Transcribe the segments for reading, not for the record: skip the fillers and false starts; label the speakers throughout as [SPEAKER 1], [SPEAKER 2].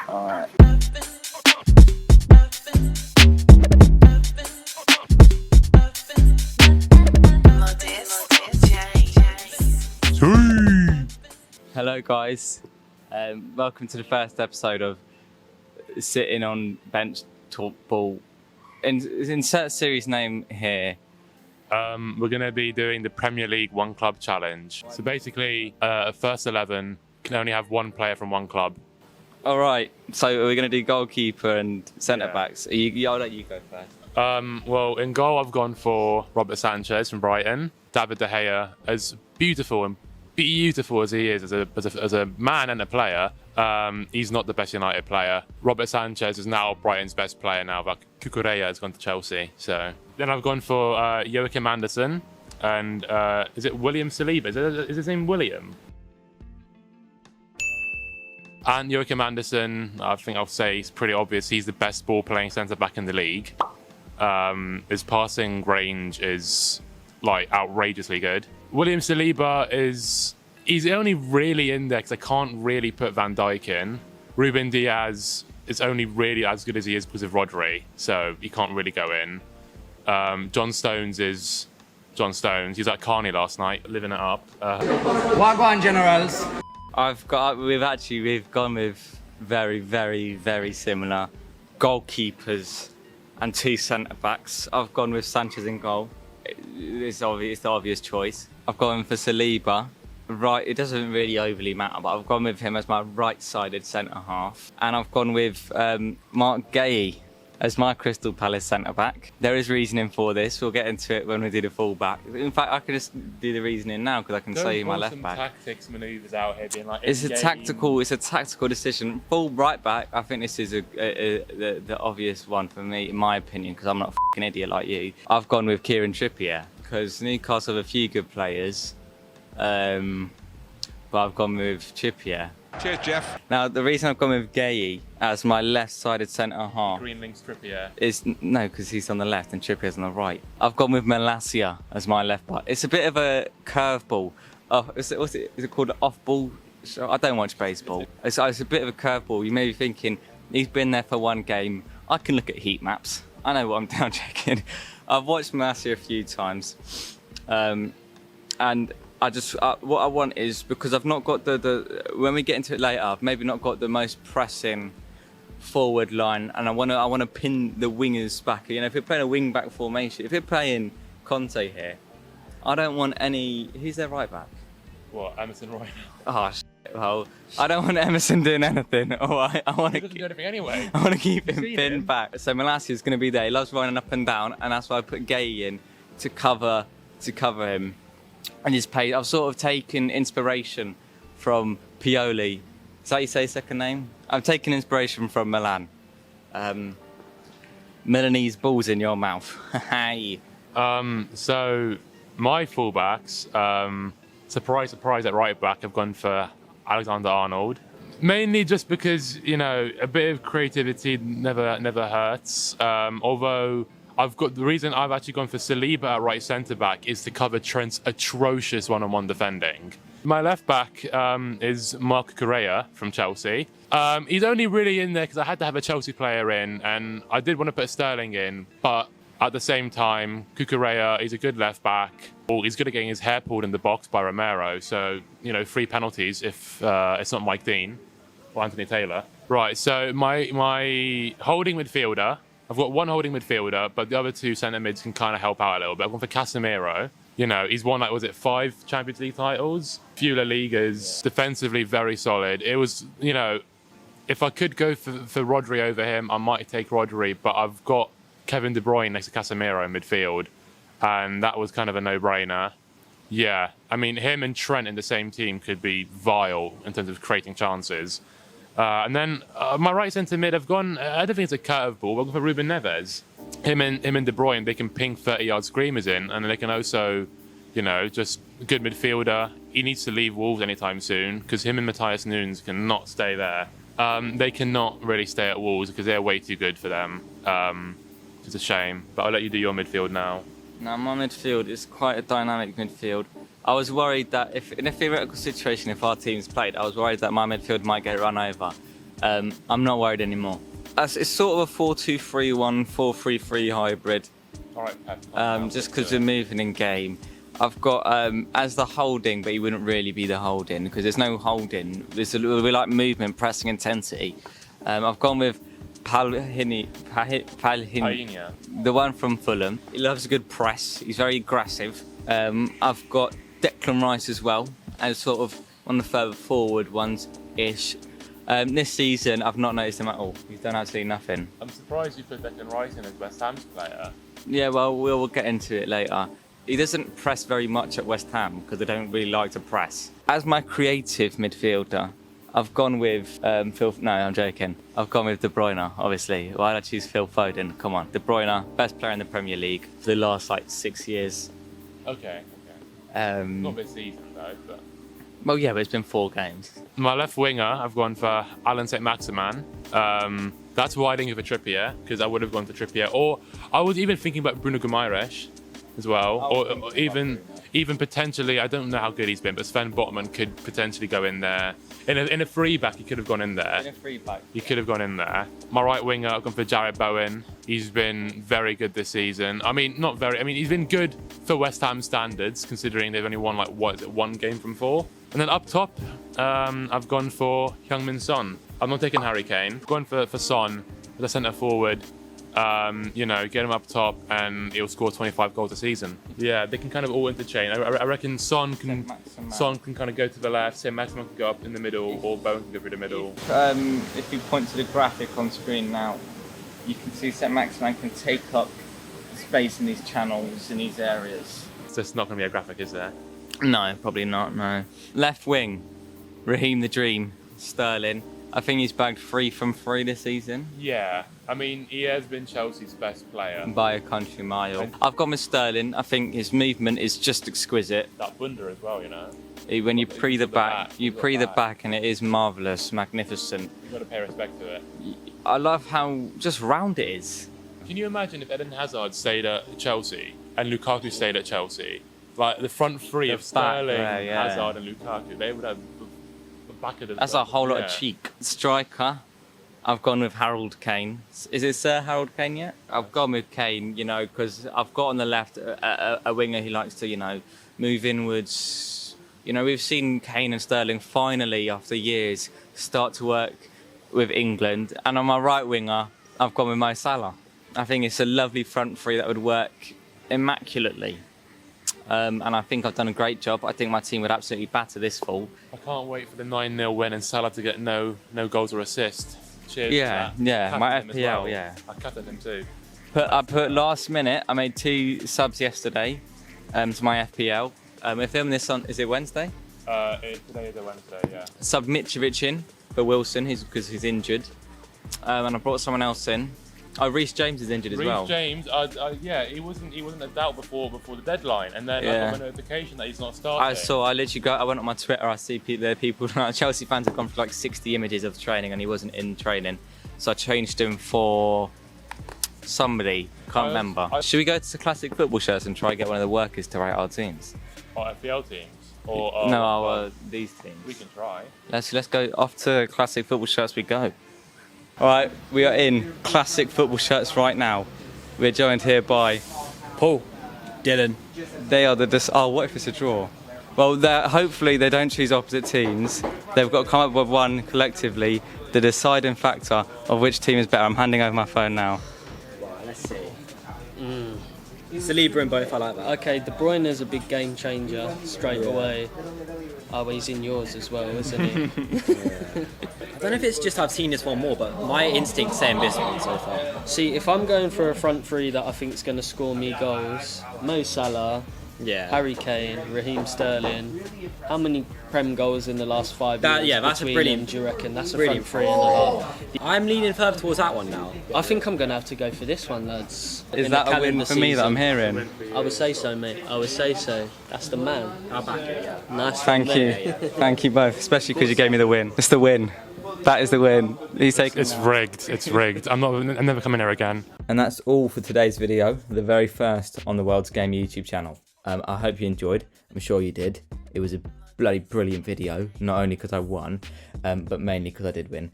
[SPEAKER 1] Alright.
[SPEAKER 2] Hello guys, welcome to the first episode of Sitting on Bench Talk Ball. Insert series name here.
[SPEAKER 3] We're going to be doing the Premier League One Club Challenge. So basically, first 11 can only have one player from one club.
[SPEAKER 2] Alright, so we're going to do goalkeeper and centre-backs. I'll let you go first.
[SPEAKER 3] Well, in goal I've gone for Robert Sanchez from Brighton. David De Gea, as beautiful as he is as a man and a player, he's not the best United player. Robert Sanchez is now Brighton's best player now, but Cucurella has gone to Chelsea. So then I've gone for Joachim Andersen and is it William Saliba? Is his name William? And Joachim Andersen, I think I'll say it's pretty obvious. He's the best ball-playing centre-back in the league. His passing range is like outrageously good. William Saliba he's only really in there because I can't really put Van Dijk in. Ruben Diaz is only really as good as he is because of Rodri, so he can't really go in. John Stones is John Stones. He's at Carney last night, living it up.
[SPEAKER 1] Wagwan Generals.
[SPEAKER 2] We've gone with very, very, very similar goalkeepers and two centre-backs. I've gone with Sanchez in goal. It's the obvious choice. I've gone for Saliba. Right, it doesn't really overly matter, but I've gone with him as my right-sided centre-half. And I've gone with Guehi as my Crystal Palace centre-back. There is reasoning for this. We'll get into it when we do the full-back. In fact, I can just do the reasoning now because I can say my left-back.
[SPEAKER 3] Tactics manoeuvres out here being like.
[SPEAKER 2] It's a tactical decision. Full right-back. I think this is the obvious one for me, in my opinion, because I'm not a fucking idiot like you. I've gone with Kieran Trippier because Newcastle have a few good players, but I've gone with Trippier.
[SPEAKER 4] Cheers, Jeff.
[SPEAKER 2] Now, the reason I've gone with Guehi as my left-sided centre-half
[SPEAKER 3] Green links Trippier.
[SPEAKER 2] is no, because he's on the left and Trippier's on the right. I've gone with Malacia as my left-back. It's a bit of a curveball. Is it called off-ball? I don't watch baseball. It's a bit of a curveball. You may be thinking, he's been there for one game. I can look at heat maps. I know what I'm down checking. I've watched Malacia a few times. And what I want is, because I've not got when we get into it later, I've maybe not got the most pressing forward line, and I want to pin the wingers back. You know, if you're playing a wing back formation, if you're playing Conte here, I don't want any. Who's their right back?
[SPEAKER 3] What, Emerson Royal?
[SPEAKER 2] Oh shit! Well, I don't want Emerson doing anything. All right, I want to.
[SPEAKER 3] He doesn't do anything anyway.
[SPEAKER 2] I want to keep him pinned back. So Malacia's going to be there. He loves running up and down, and that's why I put Guehi in to cover him. And his pace. I've sort of taken inspiration from Pioli. Is that how you say his second name? I've taken inspiration from Milan. Milanese balls in your mouth. Hey.
[SPEAKER 3] So my fullbacks, surprise at right back, I've gone for Alexander-Arnold. Mainly just because, you know, a bit of creativity never hurts. Although the reason I've actually gone for Saliba at right centre-back is to cover Trent's atrocious one-on-one defending. My left-back is Marc Cucurella from Chelsea. He's only really in there because I had to have a Chelsea player in, and I did want to put Sterling in, but at the same time, Cucurella, he's a good left-back. He's good at getting his hair pulled in the box by Romero, so, you know, 3 penalties if it's not Mike Dean or Anthony Taylor. Right, so my holding midfielder, I've got one holding midfielder, but the other 2 centre mids can kind of help out a little bit. I've gone for Casemiro. You know, he's won, 5 Champions League titles? Few La Ligas. Defensively, very solid. It was, you know, if I could go for Rodri over him, I might take Rodri, but I've got Kevin De Bruyne next to Casemiro in midfield, and that was kind of a no-brainer. Yeah, I mean, him and Trent in the same team could be vile in terms of creating chances. And then my right centre mid, I don't think it's a curveball, but I'm going for Ruben Neves. Him and De Bruyne, they can ping 30-yard screamers in, and they can also, you know, just good midfielder. He needs to leave Wolves anytime soon, because him and Matthias Nunes cannot stay there. They cannot really stay at Wolves because they're way too good for them. It's a shame, but I'll let you do your midfield now.
[SPEAKER 2] Now, my midfield is quite a dynamic midfield. I was worried that in a theoretical situation, if our teams played, I was worried that my midfield might get run over. I'm not worried anymore. It's sort of a 4-2-3-1, 4-3-3 hybrid.
[SPEAKER 3] All right, Pep.
[SPEAKER 2] Just because we're moving in game. I've got as the holding, but he wouldn't really be the holding because there's no holding. We like movement, pressing intensity. I've gone with Palhinha, the one from Fulham. He loves a good press. He's very aggressive. I've got Declan Rice as well, as sort of on the further forward ones-ish. This season, I've not noticed him at all. He's done absolutely nothing.
[SPEAKER 3] I'm surprised you put Declan Rice in as West Ham's player.
[SPEAKER 2] Yeah, well, we'll get into it later. He doesn't press very much at West Ham because they don't really like to press. As my creative midfielder, I've gone with Phil. No, I'm joking. I've gone with De Bruyne, obviously. Why did I choose Phil Foden? Come on, De Bruyne, best player in the Premier League for the last like 6 years.
[SPEAKER 3] Okay. Not this season though, but.
[SPEAKER 2] Well, yeah, but it's been 4 games.
[SPEAKER 3] My left winger, I've gone for Saint-Maximin. That's why I didn't go for Trippier, because I would have gone for Trippier. Or I was even thinking about Bruno Guimaraes as well. Or even potentially, I don't know how good he's been, but Sven Botman could potentially go in there. In a free back, he could have gone in there.
[SPEAKER 2] In a free back.
[SPEAKER 3] He could have gone in there. My right winger, I've gone for Jarrod Bowen. He's been very good this season. He's been good for West Ham standards, considering they've only won, like, 1 game from 4. And then up top, I've gone for Heung-min Son. I'm not taking Harry Kane. I've gone for Son as a centre forward. Get him up top and he'll score 25 goals a season. Yeah, they can kind of all interchange. I reckon Son can kind of go to the left, Saint-Maximin can go up in the middle, or Bowen can go through the middle.
[SPEAKER 2] If you point to the graphic on screen now, you can see Saint-Maximin can take up space in these channels, in these areas.
[SPEAKER 3] So it's not going to be a graphic, is there?
[SPEAKER 2] No, probably not, no. Left wing, Raheem the Dream, Sterling. I think he's bagged 3 from 3 this season.
[SPEAKER 3] Yeah, he has been Chelsea's best player.
[SPEAKER 2] By a country mile. I've gone with Sterling. I think his movement is just exquisite.
[SPEAKER 3] That bunda as well,
[SPEAKER 2] When you pre the back, the back and it is marvellous, magnificent.
[SPEAKER 3] You've got to pay respect to it.
[SPEAKER 2] I love how just round it is.
[SPEAKER 3] Can you imagine if Eden Hazard stayed at Chelsea and Lukaku stayed at Chelsea? Like the front three of Sterling, Hazard and Lukaku, they would have the back of the...
[SPEAKER 2] That's a whole lot of cheek. Striker, I've gone with Harold Kane. Is it Sir Harold Kane yet? I've gone with Kane, because I've got on the left a winger who likes to, move inwards. We've seen Kane and Sterling finally, after years, start to work with England. And on my right winger, I've gone with Mo Salah. I think it's a lovely front three that would work immaculately. And I think I've done a great job. I think my team would absolutely batter this fall.
[SPEAKER 3] I can't wait for the 9-0 win and Salah to get no goals or assists. Cheers.
[SPEAKER 2] Yeah, my FPL,
[SPEAKER 3] I captained him too.
[SPEAKER 2] I put last minute. I made 2 subs yesterday to my FPL. We're filming this on, is it Wednesday?
[SPEAKER 3] Today is a Wednesday, yeah.
[SPEAKER 2] Sub Mitrovic in for Wilson, because he's injured. And I brought someone else in. Oh, Reece James is injured as well.
[SPEAKER 3] Reece James, he wasn't a doubt before the deadline, and then I got a notification that he's not starting.
[SPEAKER 2] I went on my Twitter, I see people, Chelsea fans have gone for like 60 images of training and he wasn't in training. So I changed him for somebody, can't remember. Should we go to Classic Football Shirts and try and get one of the workers to rate our teams?
[SPEAKER 3] Our FPL teams?
[SPEAKER 2] These teams.
[SPEAKER 3] We can try.
[SPEAKER 2] Let's go off to Classic Football Shirts we go. Alright, we are in Classic Football Shirts right now. We're joined here by Paul,
[SPEAKER 1] Dylan.
[SPEAKER 2] They are what if it's a draw? Well, hopefully they don't choose opposite teams. They've got to come up with one collectively, the deciding factor of which team is better. I'm handing over my phone now.
[SPEAKER 1] Right, let's see. Saliba in both, I like that.
[SPEAKER 4] Okay, De Bruyne is a big game changer straight away. Oh, well, he's in yours as well, isn't he?
[SPEAKER 1] I don't know if it's just I've seen this one more, but my instinct's saying this one so far.
[SPEAKER 4] See, if I'm going for a front three that I think is going to score me goals, Mo Salah, Harry Kane, Raheem Sterling. How many Prem goals in the last 5 years?
[SPEAKER 1] Yeah, that's a brilliant.
[SPEAKER 4] Do you reckon that's a
[SPEAKER 1] brilliant
[SPEAKER 4] front 3.5?
[SPEAKER 1] I'm leaning further towards that one now.
[SPEAKER 4] I think I'm going to have to go for this one, lads.
[SPEAKER 2] Is that a win for me that I'm hearing?
[SPEAKER 4] I would say so, mate. I would say so. That's the man.
[SPEAKER 1] I'll back it, yeah.
[SPEAKER 4] Nice.
[SPEAKER 2] Thank you. Thank you both, especially because you gave me the win. It's the win. That is the win. He's taking.
[SPEAKER 3] It's rigged. It's rigged. I'm never coming here again.
[SPEAKER 2] And that's all for today's video, the very first on the Wrlds Game YouTube channel. I hope you enjoyed. I'm sure you did. It was a bloody brilliant video, not only because I won, but mainly because I did win.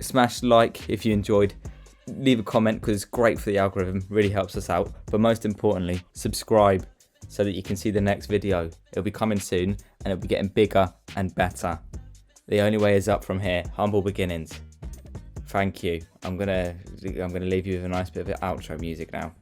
[SPEAKER 2] Smash like if you enjoyed. Leave a comment because it's great for the algorithm, really helps us out. But most importantly, subscribe so that you can see the next video. It'll be coming soon and it'll be getting bigger and better. The only way is up from here. Humble beginnings. Thank you. I'm gonna leave you with a nice bit of outro music now.